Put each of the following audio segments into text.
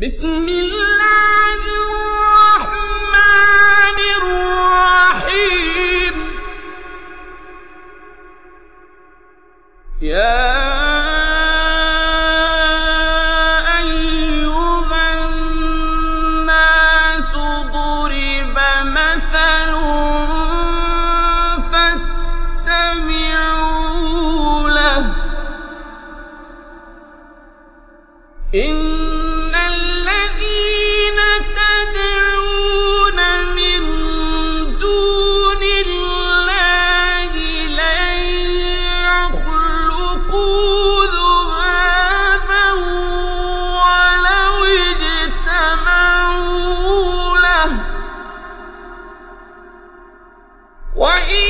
बिस्मिल्लाहिर्रहमानिर्रहीम। या अय्युहन्नासु दुरिब मसलुन फस्तमि'ू लहु। इन्नल्लज़ीन तद'ून मिन दूनिल्लाहि लन यख्लुqू ذुबाबन वलौ इज्तमa'ू लहु वइन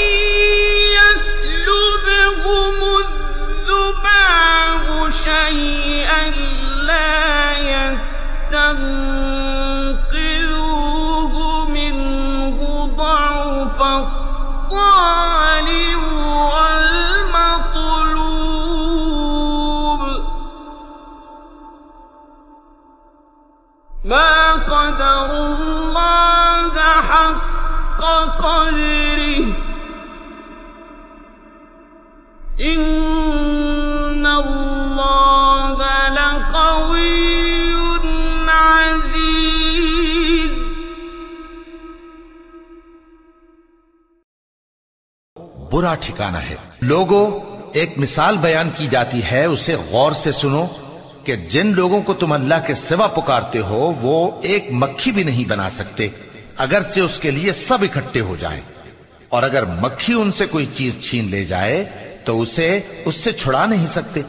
यस्लुबहुमु الذُّبَابُ شيئا لا يستنقذوه منه ضعف الطالب والمطلوب ما قدر الله حق قدره إن الله لقوي عزीज। बुरा ठिकाना है। लोगों, एक मिसाल बयान की जाती है, उसे गौर से सुनो कि जिन लोगों को तुम अल्लाह के सिवा पुकारते हो वो एक मक्खी भी नहीं बना सकते, अगरचे उसके लिए सब इकट्ठे हो जाएं। और अगर मक्खी उनसे कोई चीज छीन ले जाए तो उसे उससे छुड़ा नहीं सकते।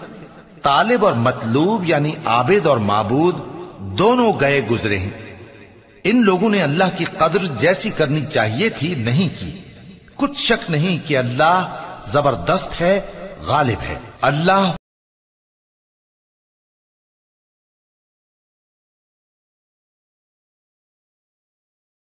तालिब और मतलूब यानी आबिद और माबूद दोनों गए गुजरे हैं। इन लोगों ने अल्लाह की कद्र जैसी करनी चाहिए थी नहीं की। कुछ शक नहीं कि अल्लाह जबरदस्त है, गालिब है। अल्लाह